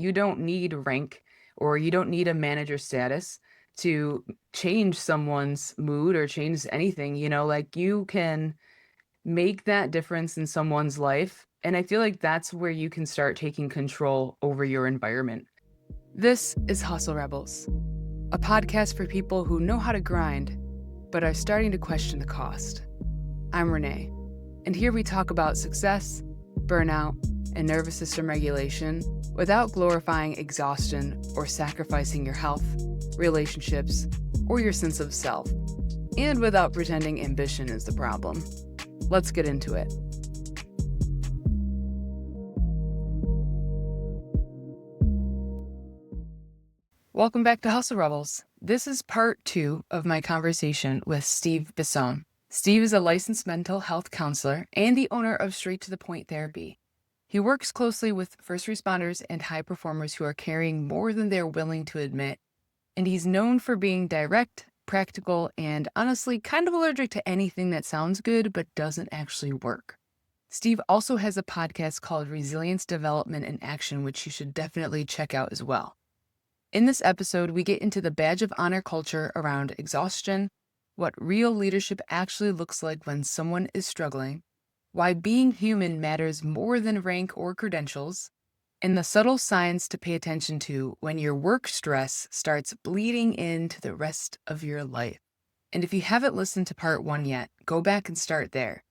You don't need rank or you don't need a manager status to change someone's mood or change anything, like you can make that difference in someone's life. And I feel like that's where you can start taking control over your environment. This is Hustle Rebels, a podcast for people who know how to grind, but are starting to question the cost. I'm Renee, and here we talk about success, burnout, and nervous system regulation without glorifying exhaustion or sacrificing your health, relationships, or your sense of self, and without pretending ambition is the problem. Let's get into it. Welcome back to Hustle Rebels. This is part 2 of my conversation with Steve Bisson. Steve is a licensed mental health counselor and the owner of Straight to the Point Therapy. He works closely with first responders and high performers who are carrying more than they're willing to admit. And he's known for being direct, practical, and honestly kind of allergic to anything that sounds good but doesn't actually work. Steve also has a podcast called Resilience Development in Action, which you should definitely check out as well. In this episode, we get into the badge of honor culture around exhaustion, what real leadership actually looks like when someone is struggling, why being human matters more than rank or credentials, and the subtle signs to pay attention to when your work stress starts bleeding into the rest of your life. And if you haven't listened to part 1 yet, go back and start there.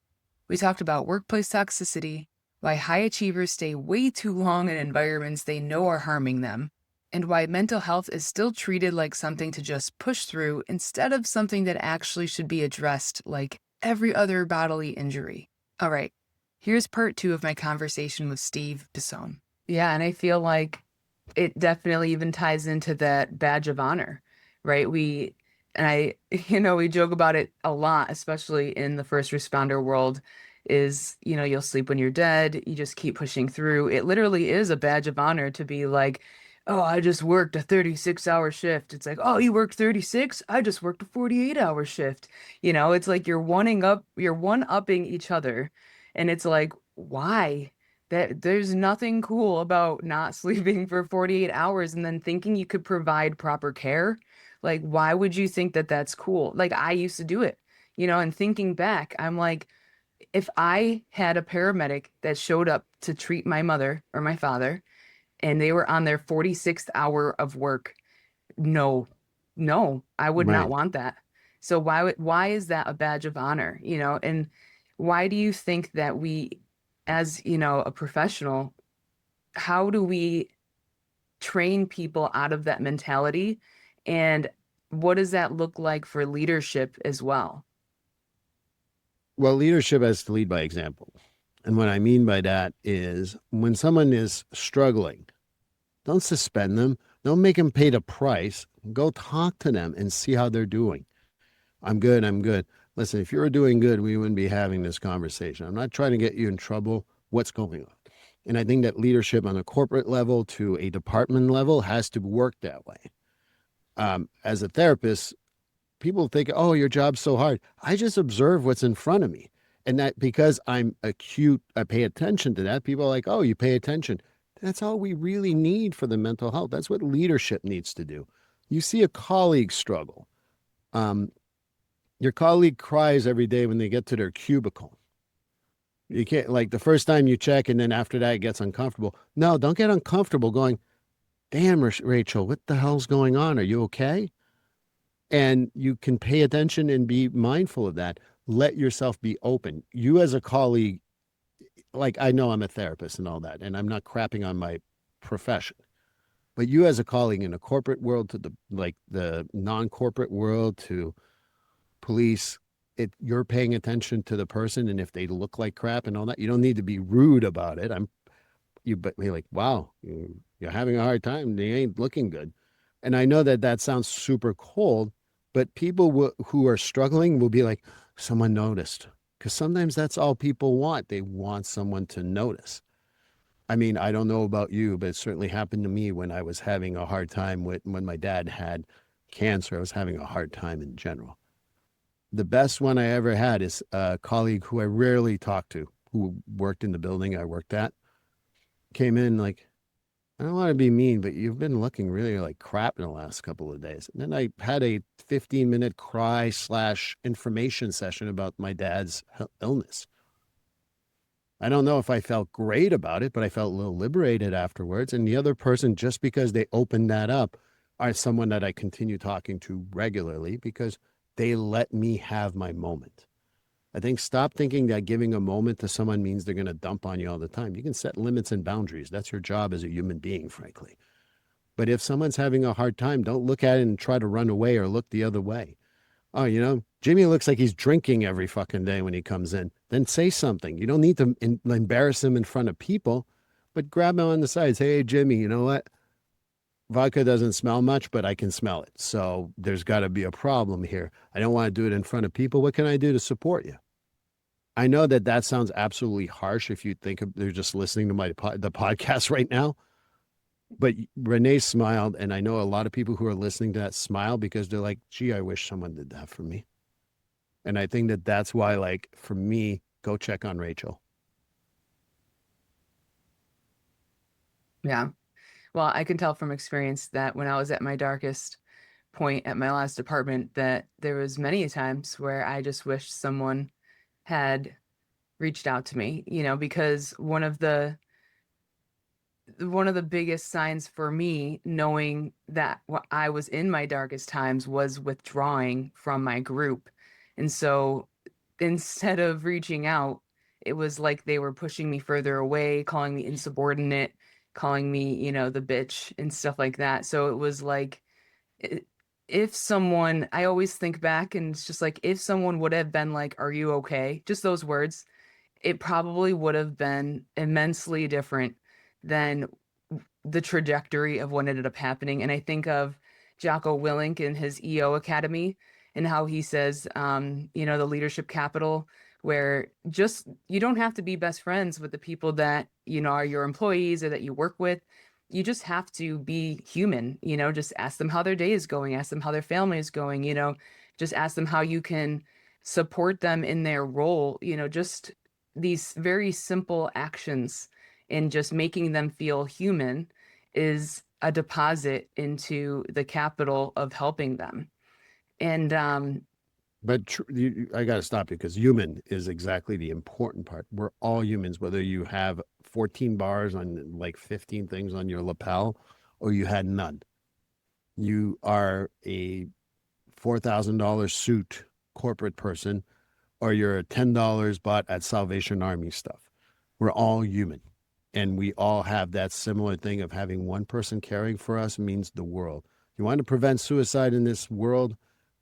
We talked about workplace toxicity, why high achievers stay way too long in environments they know are harming them, and why mental health is still treated like something to just push through instead of something that actually should be addressed like every other bodily injury. All right, here's part 2 of my conversation with Steve Bisson. Yeah, and I feel like it definitely even ties into that badge of honor, right? We joke about it a lot, especially in the first responder world, is, you'll sleep when you're dead, you just keep pushing through. It literally is a badge of honor to be like, oh, I just worked a 36-hour shift. It's like, oh, you worked 36? I just worked a 48-hour shift. It's like you're one-upping each other. And it's like, why? That there's nothing cool about not sleeping for 48 hours and then thinking you could provide proper care. Like, why would you think that that's cool? Like, I used to do it, and thinking back, I'm like, if I had a paramedic that showed up to treat my mother or my father and they were on their 46th hour of work, no, no, I would not Right. want that. So why is that a badge of honor, and why do you think that we, as, a professional, how do we train people out of that mentality? And what does that look like for leadership as well? Well, leadership has to lead by example. And what I mean by that is when someone is struggling, don't suspend them. Don't make them pay the price. Go talk to them and see how they're doing. I'm good. I'm good. Listen, if you were doing good, we wouldn't be having this conversation. I'm not trying to get you in trouble. What's going on? And I think that leadership on a corporate level to a department level has to work that way. As a therapist, people think, oh, your job's so hard. I just observe what's in front of me. And that because I'm acute, I pay attention to that. People are like, oh, you pay attention. That's all we really need for the mental health. That's what leadership needs to do. You see a colleague struggle. Um, your colleague cries every day when they get to their cubicle. You can't, like the first time you check and then after that it gets uncomfortable. No, don't get uncomfortable going, damn, Rachel, what the hell's going on? Are you okay? And you can pay attention and be mindful of that. Let yourself be open. You as a colleague, like I know I'm a therapist and all that, and I'm not crapping on my profession, but you as a colleague in the corporate world to the non-corporate world to police, you're paying attention to the person, and if they look like crap and all that, you don't need to be rude about it. But you're like, wow, you're having a hard time. They ain't looking good. And I know that that sounds super cold, but who are struggling will be like, someone noticed. Because sometimes that's all people want. They want someone to notice. I mean, I don't know about you, but it certainly happened to me when I was having a hard time when my dad had cancer. I was having a hard time in general. The best one I ever had is a colleague who I rarely talked to, who worked in the building I worked at, came in like, I don't want to be mean, but you've been looking really like crap in the last couple of days. And then I had a 15-minute cry slash information session about my dad's illness. I don't know if I felt great about it, but I felt a little liberated afterwards. And the other person, just because they opened that up, are someone that I continue talking to regularly because they let me have my moment. I think stop thinking that giving a moment to someone means they're going to dump on you all the time. You can set limits and boundaries. That's your job as a human being, frankly. But if someone's having a hard time, don't look at it and try to run away or look the other way. Oh, Jimmy looks like he's drinking every fucking day when he comes in. Then say something. You don't need to embarrass him in front of people, but grab him on the side. Say, hey, Jimmy, you know what? Vodka doesn't smell much, but I can smell it. So there's got to be a problem here. I don't want to do it in front of people. What can I do to support you? I know that that sounds absolutely harsh if you think they're just listening to the podcast right now. But Renee smiled, and I know a lot of people who are listening to that smile because they're like, gee, I wish someone did that for me. And I think that that's why, like, for me, go check on Rachel. Yeah. Well, I can tell from experience that when I was at my darkest point at my last apartment, that there was many times where I just wished someone had reached out to me, because one of the biggest signs for me knowing that I was in my darkest times was withdrawing from my group. And so instead of reaching out, it was like they were pushing me further away, calling me insubordinate, calling me, the bitch and stuff like that. So it was like, i- if someone, I always think back and it's just like, if someone would have been like, are you okay? Just those words, it probably would have been immensely different than the trajectory of what ended up happening. And I think of Jocko Willink and his EO Academy and how he says, the leadership capital, where just you don't have to be best friends with the people that, are your employees or that you work with. You just have to be human, just ask them how their day is going, ask them how their family is going, just ask them how you can support them in their role, just these very simple actions and just making them feel human is a deposit into the capital of helping them. And But I got to stop you because human is exactly the important part. We're all humans, whether you have 14 bars on like 15 things on your lapel or you had none. You are a $4,000 suit corporate person or you're a $10 bought at Salvation Army stuff. We're all human. And we all have that similar thing of having one person caring for us means the world. You want to prevent suicide in this world?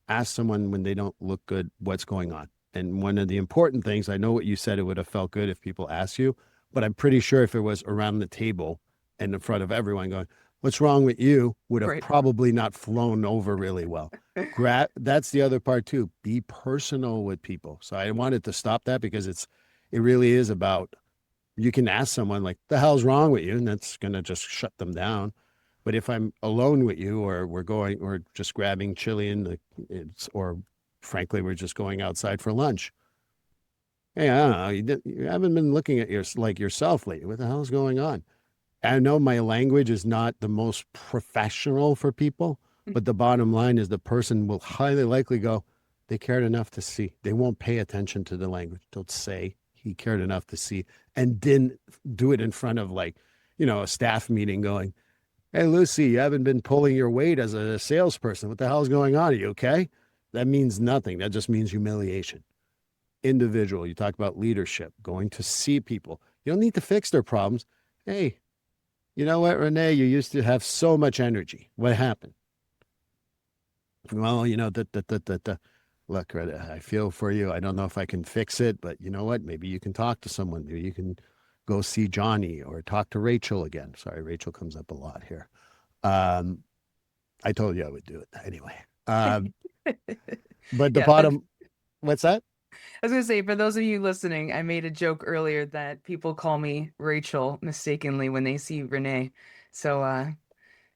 Ask someone when they don't look good what's going on. And one of the important things, I know what you said, it would have felt good if people asked you, but I'm pretty sure if it was around the table and in front of everyone going, what's wrong with you, would have right. probably not flown over really well. That's the other part too. Be personal with people. So I wanted to stop that because it really is about, you can ask someone like, the hell's wrong with you? And that's going to just shut them down. But if I'm alone with you, or or just grabbing chili or frankly, we're just going outside for lunch. Hey, I don't know. You haven't been looking at yourself lately. What the hell's going on? I know my language is not the most professional for people, but the bottom line is the person will highly likely go, they cared enough to see. They won't pay attention to the language. They'll say he cared enough to see and didn't do it in front of a staff meeting going, hey, Lucy, you haven't been pulling your weight as a salesperson. What the hell's going on? Are you okay? That means nothing. That just means humiliation. Individual, you talk about leadership, going to see people. You don't need to fix their problems. Hey, you know what, Renee? You used to have so much energy. What happened? Well, look, I feel for you. I don't know if I can fix it, but you know what? Maybe you can talk to someone. Maybe you can go see Johnny or talk to Rachel again. Sorry, Rachel comes up a lot here. Um, I told you I would do it anyway. But the Yeah, but bottom, what's that? I was gonna say, for those of you listening, I made a joke earlier that people call me Rachel mistakenly when they see Renee. So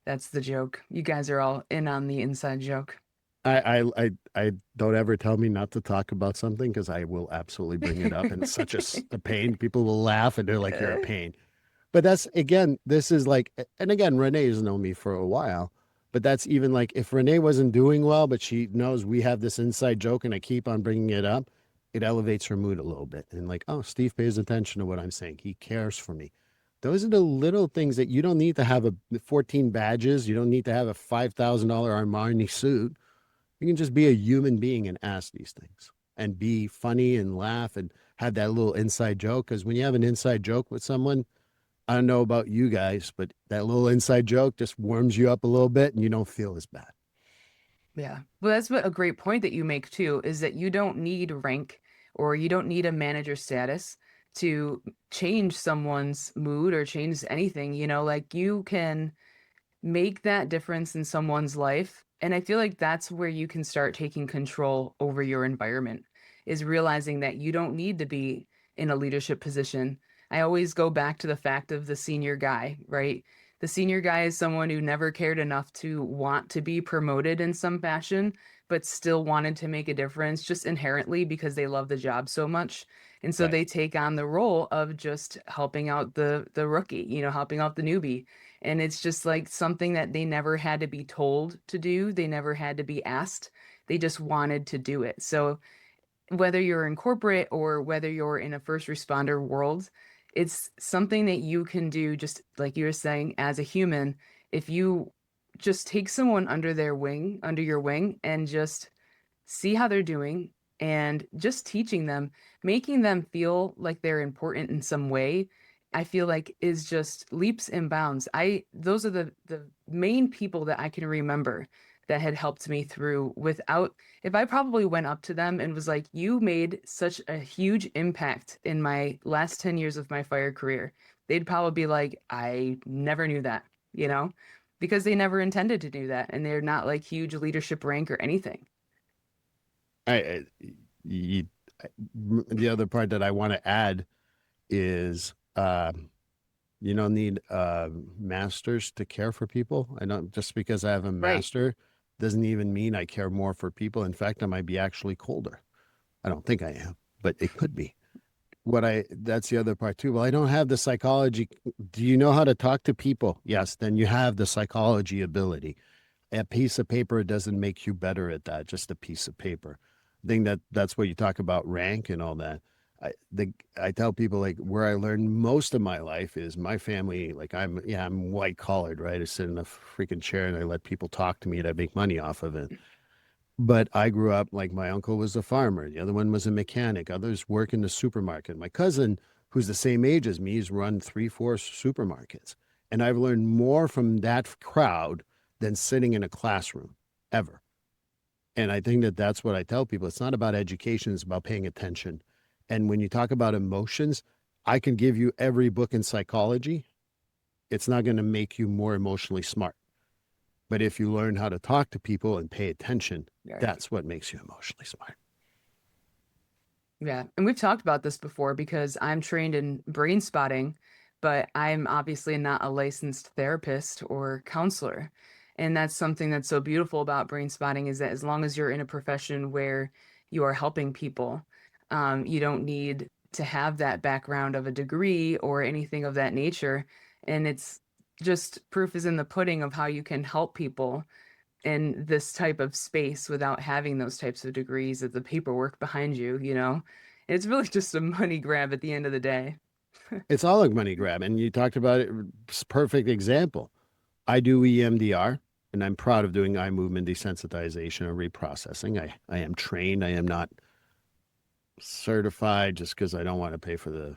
that's the joke. You guys are all in on the inside joke. I don't ever tell me not to talk about something because I will absolutely bring it up, and it's such a pain. People will laugh and they're like, "You're a pain." But that's again, this is like, and again, Renee's known me for a while, but that's even like if Renee wasn't doing well, but she knows we have this inside joke and I keep on bringing it up, it elevates her mood a little bit. And like, oh, Steve pays attention to what I'm saying. He cares for me. Those are the little things that you don't need to have a 14 badges. You don't need to have a $5,000 Armani suit. You can just be a human being and ask these things and be funny and laugh and have that little inside joke. Because when you have an inside joke with someone, I don't know about you guys, but that little inside joke just warms you up a little bit and you don't feel as bad. Yeah. Well, that's what a great point that you make too, is that you don't need rank or you don't need a manager status to change someone's mood or change anything, like you can make that difference in someone's life. And I feel like that's where you can start taking control over your environment, is realizing that you don't need to be in a leadership position. I always go back to the fact of the senior guy, right? The senior guy is someone who never cared enough to want to be promoted in some fashion, but still wanted to make a difference just inherently because they love the job so much. And so Right. they take on the role of just helping out the rookie, helping out the newbie. And it's just like something that they never had to be told to do. They never had to be asked. They just wanted to do it. So whether you're in corporate or whether you're in a first responder world, it's something that you can do, just like you were saying, as a human. If you just take someone under your wing, and just see how they're doing and just teaching them, making them feel like they're important in some way, I feel like is just leaps and bounds. Those are the main people that I can remember that had helped me through. Without, if I probably went up to them and was like, "You made such a huge impact in my last 10 years of my fire career," they'd probably be like, "I never knew that," because they never intended to do that, and they're not like huge leadership rank or anything. I, you, the other part that I want to add is you don't need masters to care for people. I don't, just because I have a Right. master doesn't even mean I care more for people. In fact, I might be actually colder. I don't think I am, but it could be. That's the other part too. Well, I don't have the psychology. Do you know how to talk to people? Yes, then you have the psychology ability. A piece of paper doesn't make you better at that, just a piece of paper. I think that's what you talk about rank and all that. I tell people like where I learned most of my life is my family. Like I'm white collared, right? I sit in a freaking chair and I let people talk to me and I make money off of it. But I grew up like my uncle was a farmer, the other one was a mechanic, others work in the supermarket. My cousin, who's the same age as me, has run 3, 4 supermarkets. And I've learned more from that crowd than sitting in a classroom ever. And I think that that's what I tell people. It's not about education, it's about paying attention. And when you talk about emotions, I can give you every book in psychology. It's not going to make you more emotionally smart. But if you learn how to talk to people and pay attention, Right. that's what makes you emotionally smart. Yeah. And we've talked about this before because I'm trained in brain spotting, but I'm obviously not a licensed therapist or counselor. And that's something that's so beautiful about brain spotting, is that as long as you're in a profession where you are helping people, you don't need to have that background of a degree or anything of that nature. And it's just proof is in the pudding of how you can help people in this type of space without having those types of degrees of the paperwork behind you. It's really just a money grab at the end of the day. It's all a money grab. And you talked about it. It's a perfect example. I do EMDR and I'm proud of doing eye movement desensitization and reprocessing. I am trained. I am not certified just because I don't want to pay for the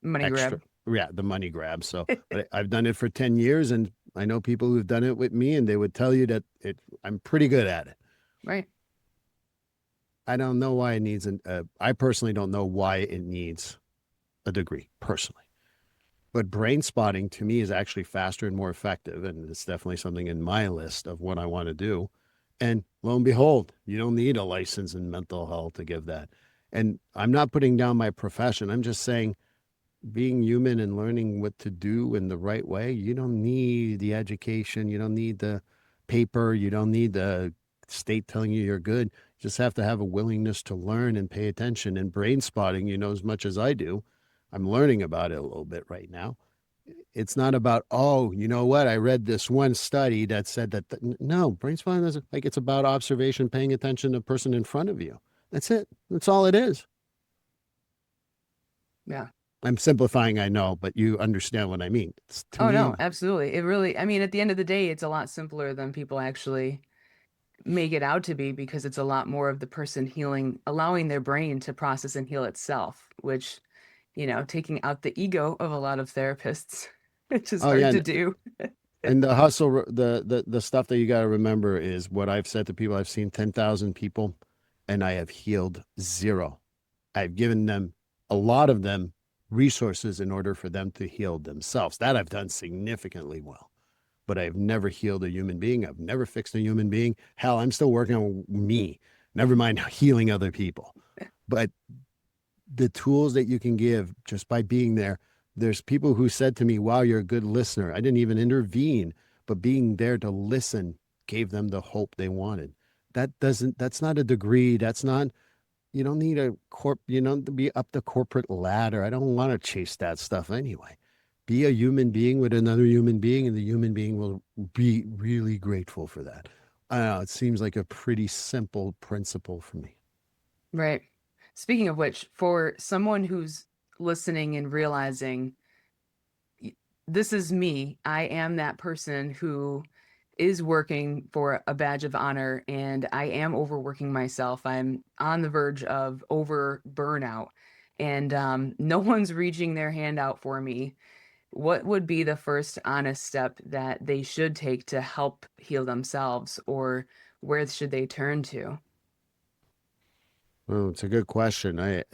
Money extra, grab. yeah, the money grab. So, but I've done it for 10 years and I know people who've done it with me and they would tell you that I'm pretty good at it. Right. I don't know why it needs I personally don't know why it needs a degree personally. But brain spotting to me is actually faster and more effective. And it's definitely something in my list of what I want to do. And lo and behold, you don't need a license in mental health to give that. And I'm not putting down my profession. I'm just saying being human and learning what to do in the right way, you don't need the education. You don't need the paper. You don't need the state telling you you're good. You just have to have a willingness to learn and pay attention. And brain spotting, as much as I do. I'm learning about it a little bit right now. It's not about, oh, you know what? I read this one study that said that. No, brain spotting is like, it's about observation, paying attention to the person in front of you. That's it. That's all it is. Yeah. I'm simplifying, I know, but you understand what I mean. It's, to Oh no, me, absolutely. It really, I mean, at the end of the day, it's a lot simpler than people actually make it out to be because it's a lot more of the person healing, allowing their brain to process and heal itself, which, taking out the ego of a lot of therapists, which is oh yeah, hard to do. and the hustle, the stuff that you got to remember is what I've said to people. I've seen 10,000 people, and I have healed zero. I've given them, a lot of them, resources in order for them to heal themselves. That I've done significantly well. But I've never healed a human being. I've never fixed a human being. Hell, I'm still working on me. Never mind healing other people. But the tools that you can give just by being there. There's people who said to me, wow, you're a good listener. I didn't even intervene, but being there to listen gave them the hope they wanted. That's not a degree. That's not, you don't need to be up the corporate ladder. I don't want to chase that stuff anyway. Be a human being with another human being, and the human being will be really grateful for that. I don't know. It seems like a pretty simple principle for me. Right. Speaking of which, for someone who's listening and realizing this is me, I am that person who is working for a badge of honor and I am overworking myself. I'm on the verge of over burnout and no one's reaching their hand out for me. What would be the first honest step that they should take to help heal themselves, or where should they turn to? Well, it's a good question. I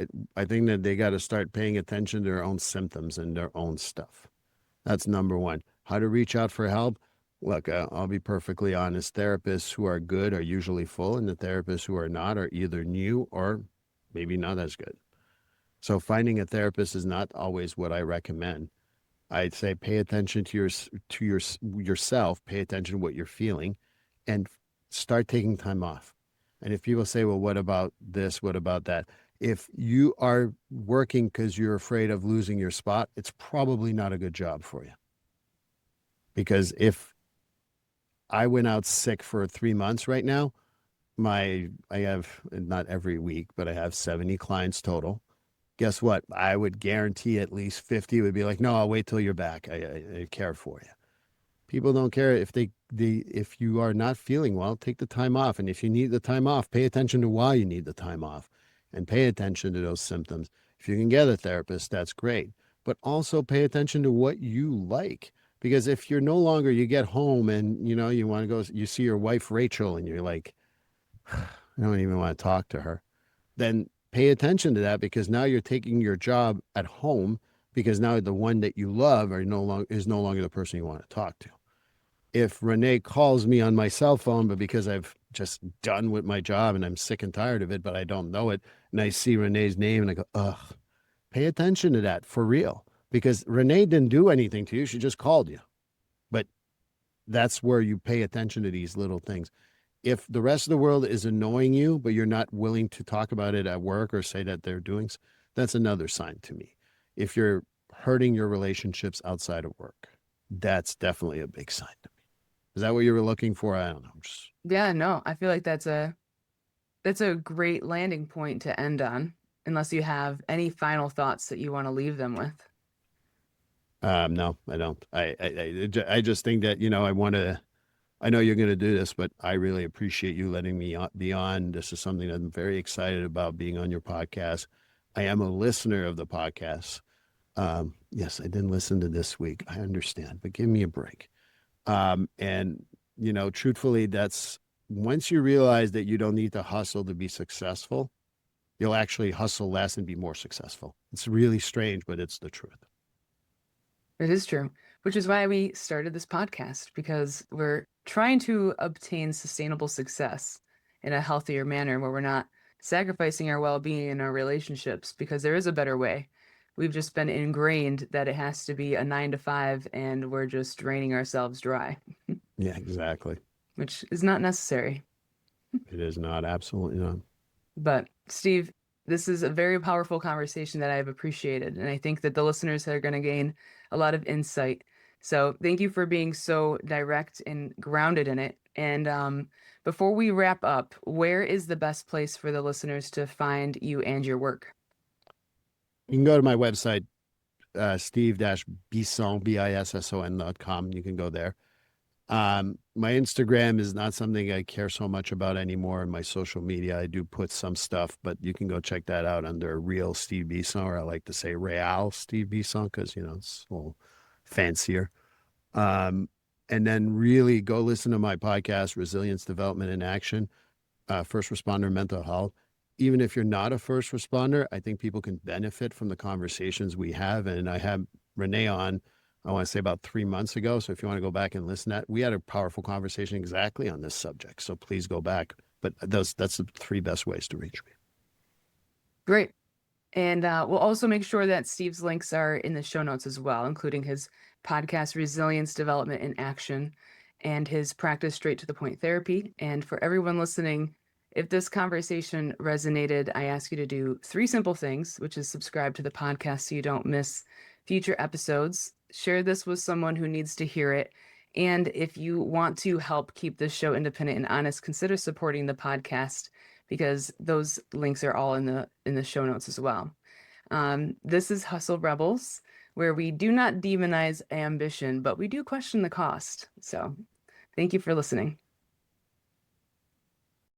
think that they got to start paying attention to their own symptoms and their own stuff. That's number one. How to reach out for help? Look, I'll be perfectly honest. Therapists who are good are usually full, and the therapists who are not are either new or maybe not as good. So finding a therapist is not always what I recommend. I'd say pay attention to yourself, pay attention to what you're feeling, and start taking time off. And if people say, well, what about this? What about that? If you are working because you're afraid of losing your spot, it's probably not a good job for you. Because if I went out sick for 3 months right now, I have, not every week, but I have 70 clients total. Guess what? I would guarantee at least 50 would be like, no, I'll wait till you're back. I care for you. People don't care if if you are not feeling well, take the time off. And if you need the time off, pay attention to why you need the time off and pay attention to those symptoms. If you can get a therapist, that's great. But also pay attention to what you like. Because if you're no longer, you get home and you want to go, you see your wife Rachel and you're like, I don't even want to talk to her, then pay attention to that, because now you're taking your job at home, because now the one that you love is no longer the person you want to talk to. If Renee calls me on my cell phone, but because I've just done with my job and I'm sick and tired of it, but I don't know it, and I see Renee's name and I go, ugh, pay attention to that for real, because Renee didn't do anything to you. She just called you. But that's where you pay attention to these little things. If the rest of the world is annoying you, but you're not willing to talk about it at work or say that they're doing, that's another sign to me. If you're hurting your relationships outside of work, that's definitely a big sign to me. Is that what you were looking for? I don't know. Yeah, no, I feel like that's a great landing point to end on, unless you have any final thoughts that you want to leave them with. No, I don't. I just think that, I know you're going to do this, but I really appreciate you letting me be on. This is something that I'm very excited about, being on your podcast. I am a listener of the podcast. Yes, I didn't listen to this week. I understand, but give me a break. And, truthfully, that's, once you realize that you don't need to hustle to be successful, you'll actually hustle less and be more successful. It's really strange, but it's the truth. It is true, which is why we started this podcast, because we're trying to obtain sustainable success in a healthier manner where we're not sacrificing our well-being in our relationships, because there is a better way. We've just been ingrained that it has to be a 9 to 5 and we're just draining ourselves dry, Yeah, exactly. which is not necessary. It is not. Absolutely not. But Steve, This is a very powerful conversation that I've appreciated, and I think that the listeners are going to gain a lot of insight. So thank you for being so direct and grounded in it. And before we wrap up, where is the best place for the listeners to find you and your work? You can go to my website, steve-bisson, bisson.com. You can go there. My Instagram is not something I care so much about anymore. In my social media, I do put some stuff, but you can go check that out under Real Steve Bisson, or I like to say Real Steve Bisson because, it's a little fancier. And then really go listen to my podcast, Resilience Development in Action, First Responder Mental Health. Even if you're not a first responder, I think people can benefit from the conversations we have. And I have Renee on, I want to say about 3 months ago. So if you want to go back and listen to that, we had a powerful conversation exactly on this subject. So please go back. But that's the 3 best ways to reach me. Great. And we'll also make sure that Steve's links are in the show notes as well, including his podcast, Resilience Development in Action, and his practice straight to the point therapy. And for everyone listening, if this conversation resonated, I ask you to do 3 simple things, which is subscribe to the podcast so you don't miss future episodes. Share this with someone who needs to hear it. And if you want to help keep this show independent and honest, consider supporting the podcast, because those links are all in the show notes as well. This is Hustle Rebels, where we do not demonize ambition, but we do question the cost. So thank you for listening.